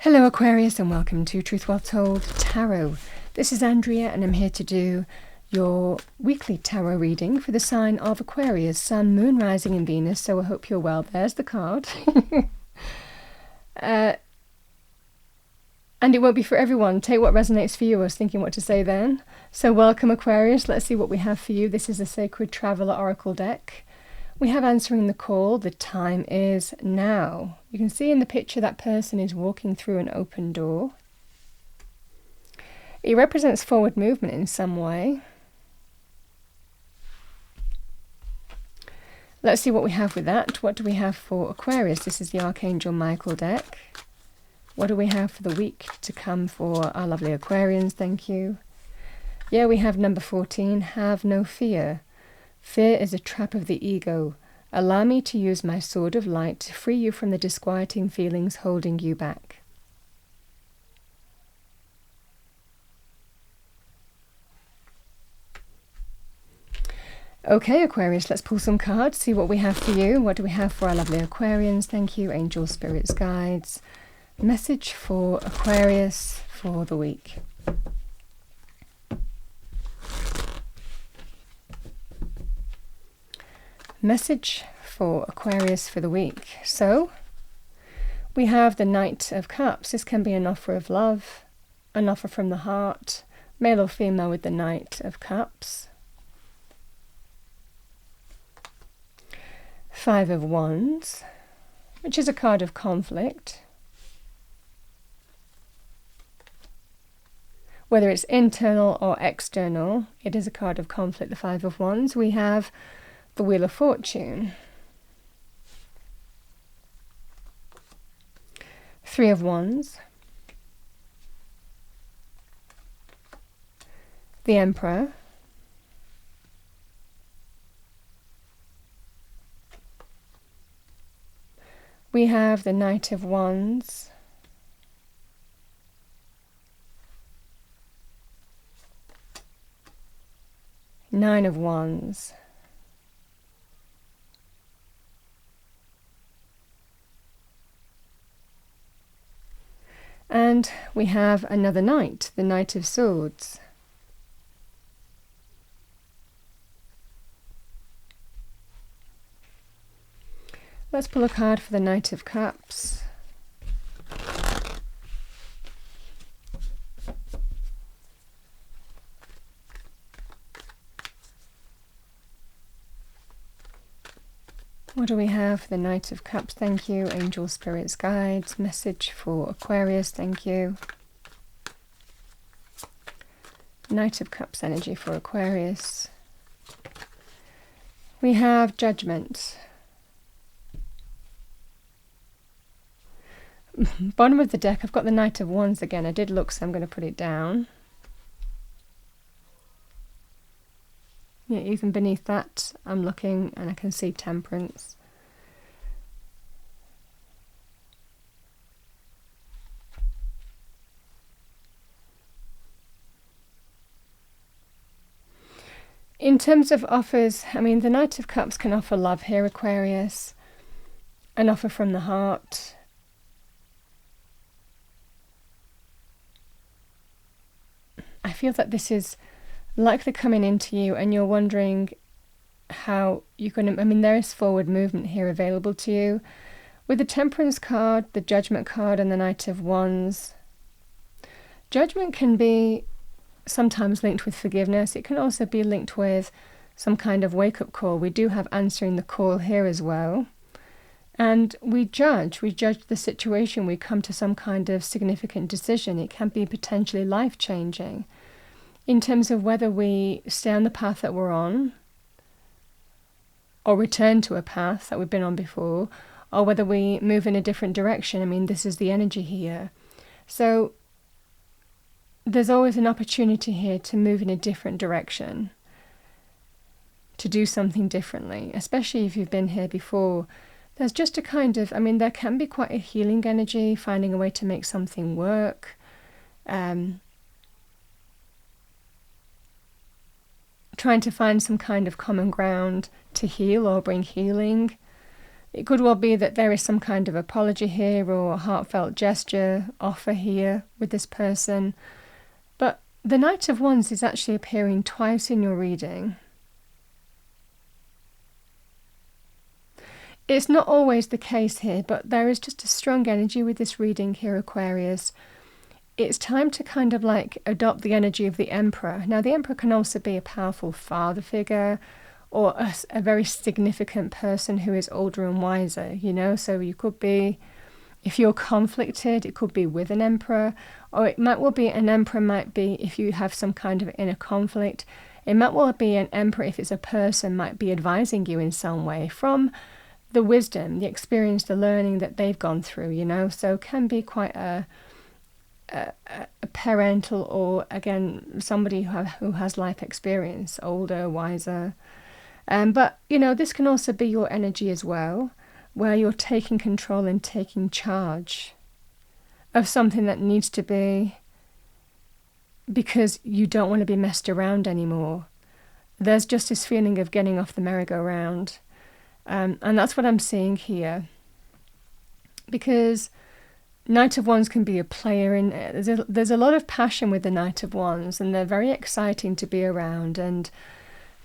Hello Aquarius and welcome to Truth Well Told Tarot. This is Andrea and I'm here to do your weekly tarot reading for the sign of Aquarius, Sun, Moon, Rising and Venus, so I hope you're well. There's the card. And it won't be for everyone. Take what resonates for you. I was thinking what to say then. So welcome Aquarius. Let's see what we have for you. This is a Sacred Traveler Oracle deck. We have Answering the Call. The time is now. You can see in the picture that person is walking through an open door. It represents forward movement in some way. Let's see what we have with that. What do we have for Aquarius? This is the Archangel Michael deck. What do we have for the week to come for our lovely Aquarians? Thank you. Yeah, we have number 14, Have No Fear. Fear is a trap of the ego. Allow me to use my sword of light to free you from the disquieting feelings holding you back. Okay, Aquarius, let's pull some cards, see what we have for you. What do we have for our lovely Aquarians? Thank you, angels, spirits, guides. Message for Aquarius for the week. Message for Aquarius for the week. So, we have the Knight of Cups. This can be an offer of love, an offer from the heart, male or female with the Knight of Cups. Five of Wands, which is a card of conflict. Whether it's internal or external, it is a card of conflict, the Five of Wands. We have the Wheel of Fortune. Three of Wands. The Emperor. We have the Knight of Wands. Nine of Wands. And we have another knight, the Knight of Swords. Let's pull a card for the Knight of Cups. What do we have for the Knight of Cups? Thank you. Angel, spirits, guides. Message for Aquarius. Thank you. Knight of Cups energy for Aquarius. We have Judgment. Bottom of the deck, I've got the Knight of Wands again. I did look, so I'm going to put it down. Yeah, even beneath that, I'm looking and I can see Temperance. In terms of offers, I mean, the Knight of Cups can offer love here, Aquarius. An offer from the heart. I feel that this is likely coming into you and you're wondering how you're going to, I mean, there is forward movement here available to you. With the Temperance card, the Judgment card and the Knight of Wands, Judgment can be sometimes linked with forgiveness. It can also be linked with some kind of wake-up call. We do have Answering the Call here as well. And we judge the situation. We come to some kind of significant decision. It can be potentially life-changing in terms of whether we stay on the path that we're on or return to a path that we've been on before, or whether we move in a different direction. I mean, this is the energy here. So there's always an opportunity here to move in a different direction, to do something differently, especially if you've been here before. There's just a kind of, I mean, there can be quite a healing energy, finding a way to make something work. Trying to find some kind of common ground to heal or bring healing. It could well be that there is some kind of apology here or a heartfelt gesture, offer here with this person. But the Knight of Wands is actually appearing twice in your reading. It's not always the case here, but there is just a strong energy with this reading here, Aquarius. It's time to kind of like adopt the energy of the Emperor. Now, the Emperor can also be a powerful father figure or a very significant person who is older and wiser, you know? So you could be, if you're conflicted, it could be with an Emperor, or it might well be an Emperor might be if you have some kind of inner conflict. It might well be an Emperor if it's a person might be advising you in some way from the wisdom, the experience, the learning that they've gone through, you know? So it can be quite a parental or, again, somebody who has life experience, older, wiser. But, you know, this can also be your energy as well, where you're taking control and taking charge of something that needs to be, because you don't want to be messed around anymore. There's just this feeling of getting off the merry-go-round. And that's what I'm seeing here. Because Knight of Wands can be a player in it. There's a lot of passion with the Knight of Wands, and they're very exciting to be around and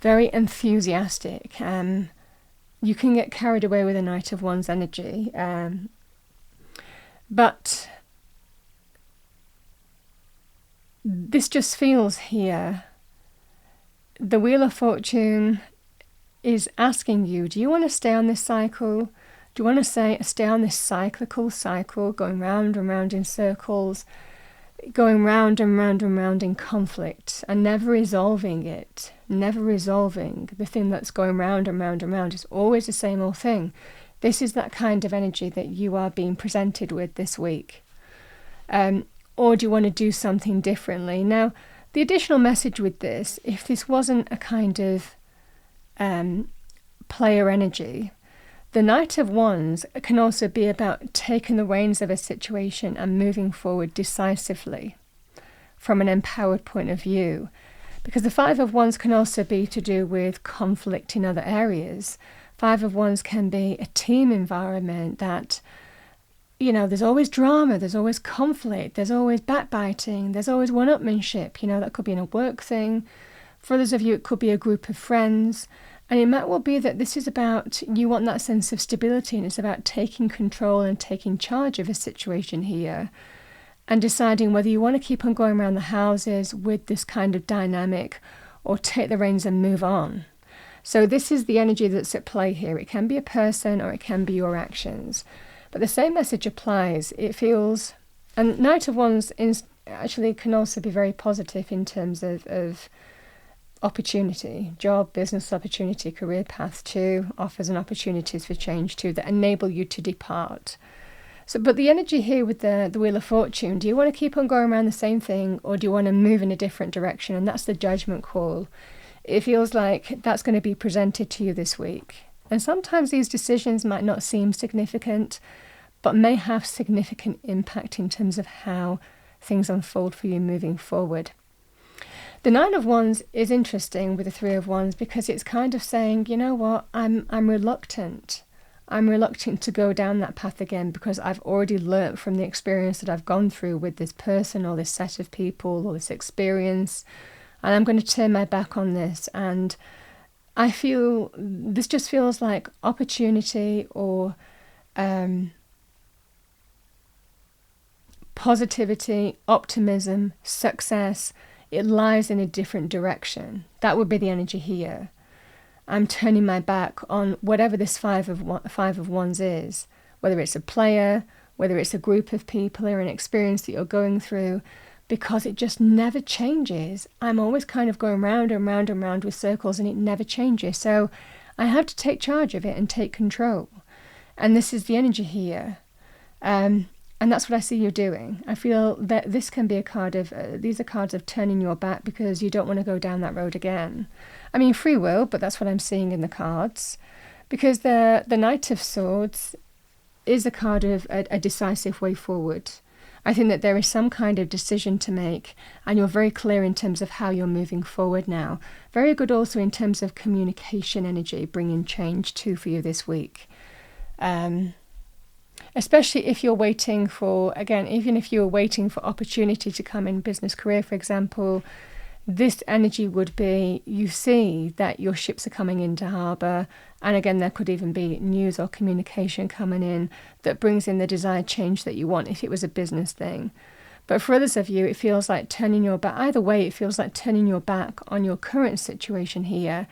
very enthusiastic. You can get carried away with a Knight of Wands energy. But this just feels here. The Wheel of Fortune is asking you, do you want to stay on this cycle? Do you want to stay on this cyclical cycle, going round and round in circles, going round and round and round in conflict, and never resolving it, never resolving the thing that's going round and round and round? It's always the same old thing. This is that kind of energy that you are being presented with this week. Or do you want to do something differently? Now, the additional message with this, if this wasn't a kind of player energy, the Knight of Wands can also be about taking the reins of a situation and moving forward decisively from an empowered point of view. Because the Five of Wands can also be to do with conflict in other areas. Five of Wands can be a team environment that, you know, there's always drama, there's always conflict, there's always backbiting, there's always one-upmanship. You know, that could be in a work thing. For others of you, it could be a group of friends. And it might well be that this is about, you want that sense of stability, and it's about taking control and taking charge of a situation here and deciding whether you want to keep on going around the houses with this kind of dynamic or take the reins and move on. So this is the energy that's at play here. It can be a person or it can be your actions. But the same message applies. It feels, and Knight of Wands actually can also be very positive in terms of opportunity, job, business opportunity, career path too, offers and opportunities for change too that enable you to depart. So, but the energy here with the Wheel of Fortune, do you want to keep on going around the same thing, or do you want to move in a different direction? And that's the judgment call. It feels like that's going to be presented to you this week. And sometimes these decisions might not seem significant, but may have significant impact in terms of how things unfold for you moving forward. The Nine of Wands is interesting with the Three of Wands because it's kind of saying, you know what, I'm reluctant. I'm reluctant to go down that path again because I've already learnt from the experience that I've gone through with this person or this set of people or this experience, and I'm going to turn my back on this. And I feel this just feels like opportunity or positivity, optimism, success. It lies in a different direction. That would be the energy here. I'm turning my back on whatever this Five of Wands is, whether it's a player, whether it's a group of people or an experience that you're going through, because it just never changes. I'm always kind of going round and round and round with circles, and it never changes. So I have to take charge of it and take control. And this is the energy here. And that's what I see you doing. I feel that this can be a card of, these are cards of turning your back because you don't want to go down that road again. I mean, free will, but that's what I'm seeing in the cards. Because the Knight of Swords is a card of a decisive way forward. I think that there is some kind of decision to make, and you're very clear in terms of how you're moving forward now. Very good also in terms of communication energy, bringing change too for you this week. Especially if you're waiting for, again, even if you're waiting for opportunity to come in business career, for example, this energy would be, you see that your ships are coming into harbour, and again, there could even be news or communication coming in that brings in the desired change that you want if it was a business thing. But for others of you, it feels like turning your back. Either way, it feels like turning your back on your current situation here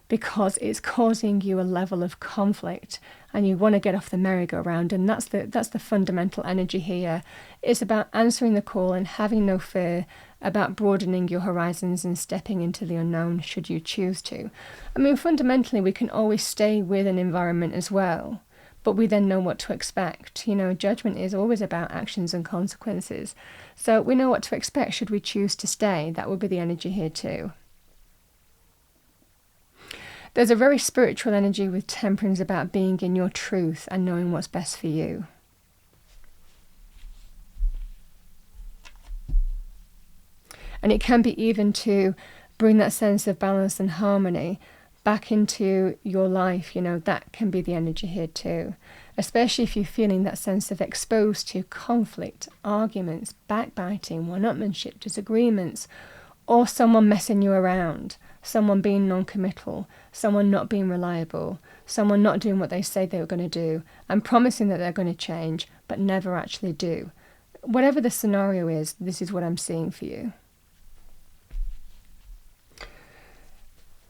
because it's causing you a level of conflict and you want to get off the merry-go-round. And that's the fundamental energy here. It's about answering the call and having no fear, about broadening your horizons and stepping into the unknown should you choose to. I mean, fundamentally, we can always stay with an environment as well, but we then know what to expect. You know, judgment is always about actions and consequences. So we know what to expect should we choose to stay. That would be the energy here too. There's a very spiritual energy with Temperance about being in your truth and knowing what's best for you. And it can be even to bring that sense of balance and harmony back into your life. You know, that can be the energy here too. Especially if you're feeling that sense of exposed to conflict, arguments, backbiting, one-upmanship, disagreements, or someone messing you around, someone being non-committal, someone not being reliable, someone not doing what they say they were going to do and promising that they're going to change but never actually do. Whatever the scenario is, this is what I'm seeing for you.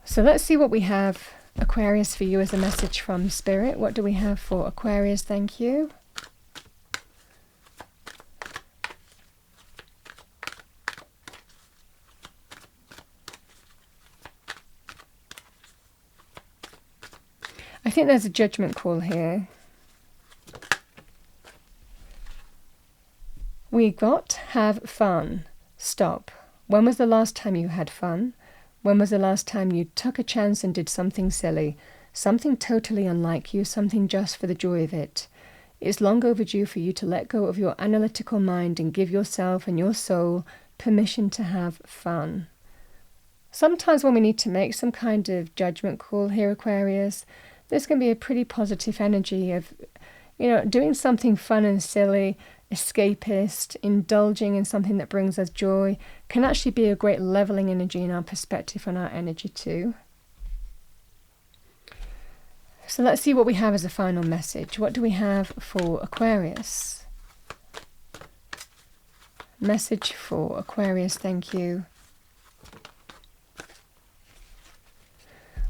So let's see what we have, Aquarius, for you as a message from Spirit. What do we have for Aquarius? Thank you. I think there's a judgment call here. We got have fun. Stop. When was the last time you had fun? When was the last time you took a chance and did something silly? Something totally unlike you, something just for the joy of it. It's long overdue for you to let go of your analytical mind and give yourself and your soul permission to have fun. Sometimes when we need to make some kind of judgment call here, Aquarius, there's going to be a pretty positive energy of, you know, doing something fun and silly, escapist, indulging in something that brings us joy can actually be a great leveling energy in our perspective and our energy too. So let's see what we have as a final message. What do we have for Aquarius? Message for Aquarius, thank you.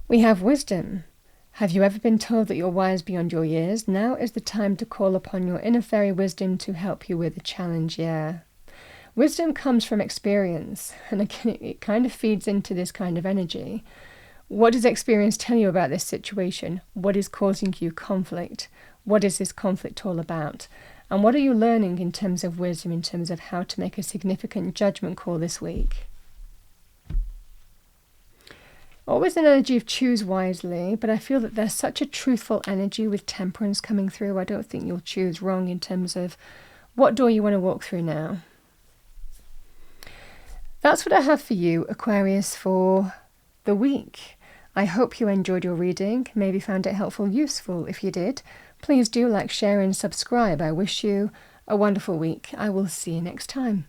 We have wisdom. Have you ever been told that you're wise beyond your years? Now is the time to call upon your inner fairy wisdom to help you with the challenge, yeah. Wisdom comes from experience, and again, it kind of feeds into this kind of energy. What does experience tell you about this situation? What is causing you conflict? What is this conflict all about? And what are you learning in terms of wisdom, in terms of how to make a significant judgment call this week? Always an energy of choose wisely, but I feel that there's such a truthful energy with Temperance coming through. I don't think you'll choose wrong in terms of what door you want to walk through now. That's what I have for you, Aquarius, for the week. I hope you enjoyed your reading, maybe found it helpful, useful. If you did, please do like, share and subscribe. I wish you a wonderful week. I will see you next time.